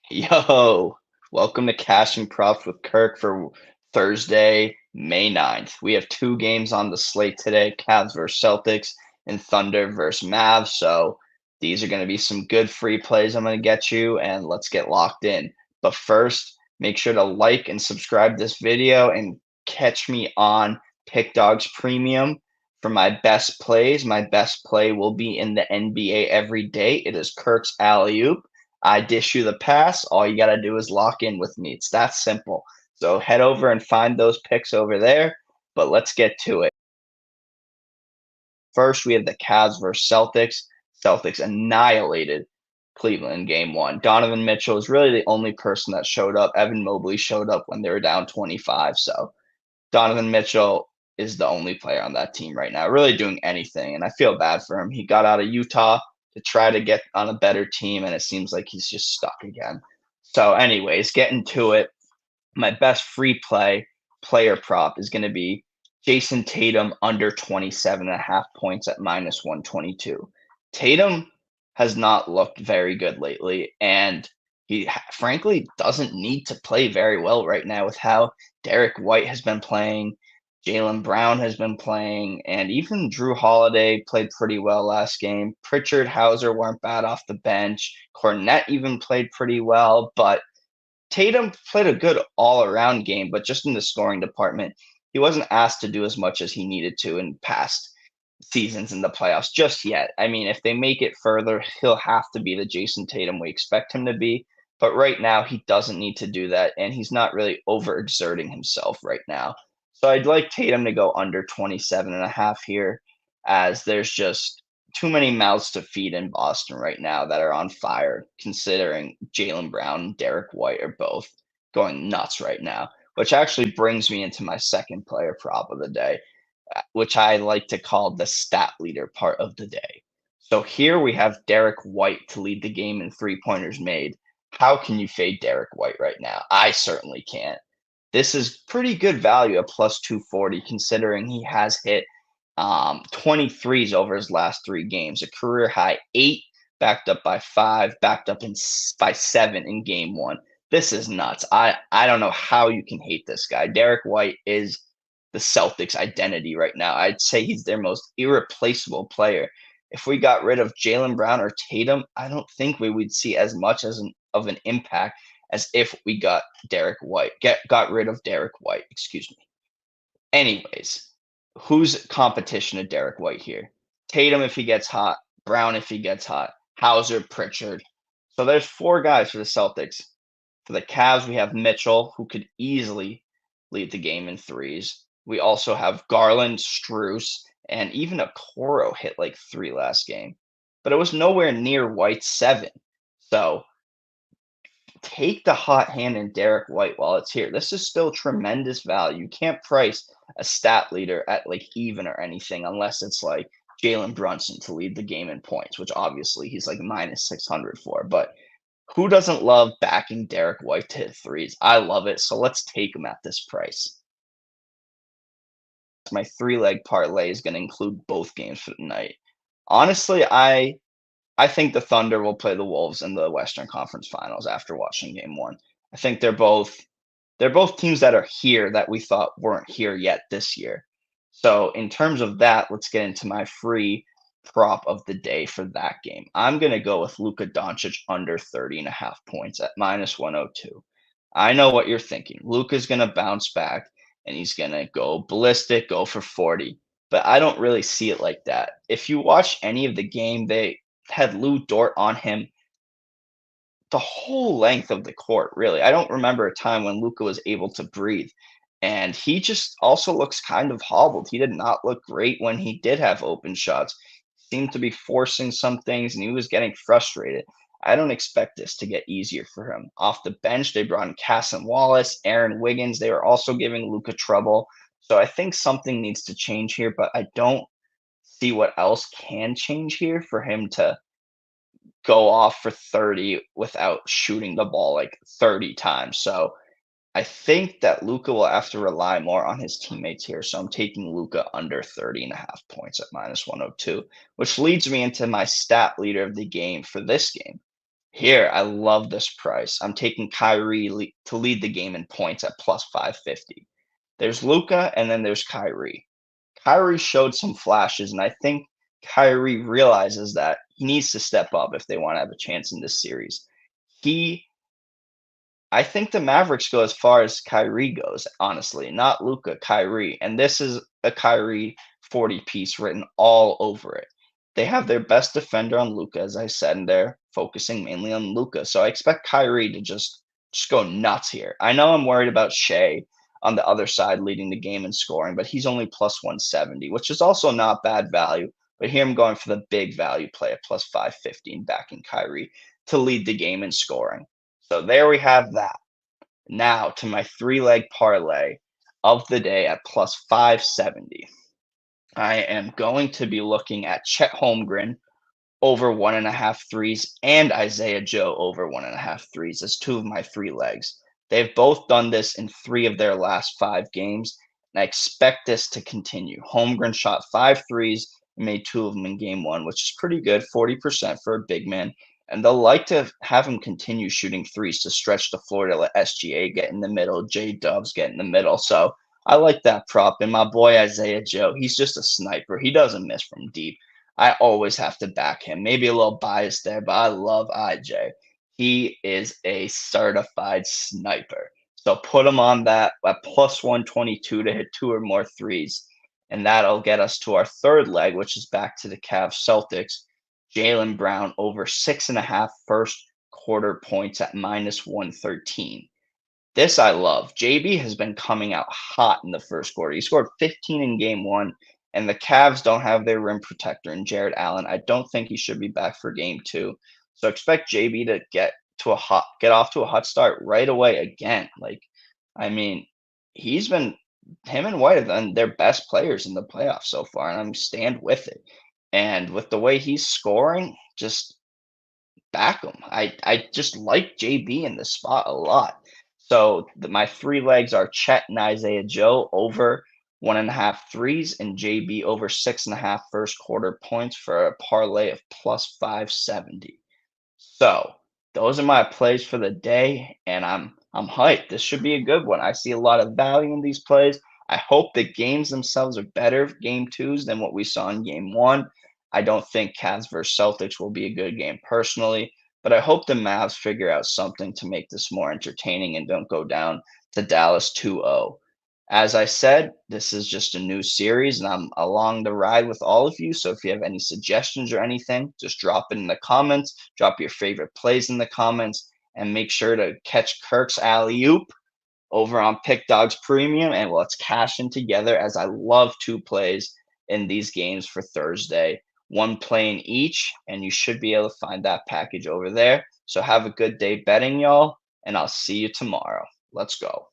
Yo, welcome to Cashing Props with Kirk for Thursday, May 9th. We have two games on the slate today, Cavs versus Celtics and Thunder versus Mavs. So these are going to be some good free plays I'm going to get you, and let's get locked in. But first, make sure to like and subscribe this video and catch me on Pick Dawgz Premium for my best plays. My best play will be in the NBA every day. It is Kirk's alley-oop. I dish you the pass. All you got to do is lock in with me. It's that simple. So head over and find those picks over there. But let's get to it. First, we have the Cavs versus Celtics. Celtics annihilated Cleveland in game one. Donovan Mitchell is really the only person that showed up. Evan Mobley showed up when they were down 25. So Donovan Mitchell is the only player on that team right now, really doing anything. And I feel bad for him. He got out of Utah to try to get on a better team, and it seems like he's just stuck again. So, anyways, getting to it, my best free player prop is going to be Jason Tatum under 27.5 points at minus 122. Tatum has not looked very good lately, and he frankly doesn't need to play very well right now with how Derek White has been playing, Jaylen Brown has been playing, and even Drew Holiday played pretty well last game. Pritchard, Hauser weren't bad off the bench. Cornette even played pretty well, but Tatum played a good all-around game, but just in the scoring department, he wasn't asked to do as much as he needed to in past seasons in the playoffs just yet. I mean, if they make it further, he'll have to be the Jason Tatum we expect him to be. But right now, he doesn't need to do that, and he's not really overexerting himself right now. So I'd like Tatum to go under 27.5 here, as there's just too many mouths to feed in Boston right now that are on fire, considering Jaylen Brown and Derek White are both going nuts right now, which actually brings me into my second player prop of the day, which I like to call the stat leader part of the day. So here we have Derek White to lead the game in three-pointers made. How can you fade Derek White right now? I certainly can't. This is pretty good value at plus 240, considering he has hit 23s over his last three games, a career high 8, backed up by 5, backed up by 7 in game one. This is nuts. I don't know how you can hate this guy. Derek White is the Celtics' identity right now. I'd say he's their most irreplaceable player. If we got rid of Jaylen Brown or Tatum, I don't think we would see as much of an impact as if we got got rid of Derek White. Excuse me. Anyways, who's competition to Derek White here? Tatum if he gets hot, Brown if he gets hot, Hauser, Pritchard. So there's four guys for the Celtics. For the Cavs, we have Mitchell, who could easily lead the game in threes. We also have Garland, Strus, and even a Coro hit like 3 last game. But it was nowhere near White's 7. So take the hot hand in Derek White while it's here. This is still tremendous value. You can't price a stat leader at like even or anything unless it's like Jalen Brunson to lead the game in points, which obviously he's like minus 600 for. But who doesn't love backing Derek White to hit threes? I love it. So let's take him at this price. My three-leg parlay is going to include both games for the night. Honestly, I think the Thunder will play the Wolves in the Western Conference Finals after watching game one. I think they're both teams that are here that we thought weren't here yet this year. So in terms of that, let's get into my free prop of the day for that game. I'm going to go with Luka Doncic under 30.5 points at minus 102. I know what you're thinking. Luka's going to bounce back and he's going to go ballistic, go for 40. But I don't really see it like that. If you watch any of the game, they had Lou Dort on him the whole length of the court, really. I don't remember a time when Luka was able to breathe. And he just also looks kind of hobbled. He did not look great when he did have open shots. Seemed to be forcing some things and he was getting frustrated. I don't expect this to get easier for him. Off the bench, they brought in Casson Wallace, Aaron Wiggins. They were also giving Luka trouble. So I think something needs to change here, but I don't see what else can change here for him to go off for 30 without shooting the ball like 30 times. So I think that Luka will have to rely more on his teammates here. So I'm taking Luka under 30.5 points at minus 102, which leads me into my stat leader of the game for this game. Here, I love this price. I'm taking Kyrie to lead the game in points at plus 550. There's Luca and then there's Kyrie. Kyrie showed some flashes, and I think Kyrie realizes that he needs to step up if they want to have a chance in this series. He I think the Mavericks go as far as Kyrie goes, honestly, not Luca, Kyrie. And this is a Kyrie 40 piece written all over it. They have their best defender on Luca, as I said, and they're focusing mainly on Luca. So I expect Kyrie to just go nuts here. I know I'm worried about Shea on the other side leading the game in scoring, but he's only plus 170, which is also not bad value. But here I'm going for the big value play at plus 515, backing Kyrie to lead the game in scoring. So there we have that. Now to my three-leg parlay of the day at plus 570. I am going to be looking at Chet Holmgren over 1.5 threes and Isaiah Joe over 1.5 threes as two of my three legs. They've both done this in three of their last five games, and I expect this to continue. Holmgren shot 5 threes and made two of them in game one, which is pretty good, 40% for a big man. And they'll like to have him continue shooting threes to stretch the floor to let SGA get in the middle, J Dubs get in the middle. So I like that prop. And my boy Isaiah Joe, he's just a sniper. He doesn't miss from deep. I always have to back him. Maybe a little biased there, but I love IJ. He is a certified sniper. So put him on that at plus 122 to hit two or more threes. And that'll get us to our third leg, which is back to the Cavs Celtics. Jaylen Brown over 6.5 first quarter points at minus 113. This I love. JB has been coming out hot in the first quarter. He scored 15 in game one, and the Cavs don't have their rim protector in Jared Allen. I don't think he should be back for game two. So expect JB to get off to a hot start right away again. Like, I mean, he's been him and White have been their best players in the playoffs so far, and I'm stand with it. And with the way he's scoring, just back him. I just like JB in this spot a lot. So my three legs are Chet and Isaiah Joe over 1.5 threes and JB over 6.5 first quarter points for a parlay of plus 570. So those are my plays for the day, and I'm hyped. This should be a good one. I see a lot of value in these plays. I hope the games themselves are better game twos than what we saw in game one. I don't think Cavs versus Celtics will be a good game personally, but I hope the Mavs figure out something to make this more entertaining and don't go down to Dallas 2-0. As I said, this is just a new series and I'm along the ride with all of you. So if you have any suggestions or anything, just drop it in the comments, drop your favorite plays in the comments, and make sure to catch Kirk's alley-oop over on Pick Dawgz Premium, and let's cash in together as I love two plays in these games for Thursday. One play in each, and you should be able to find that package over there. So have a good day betting, y'all, and I'll see you tomorrow. Let's go.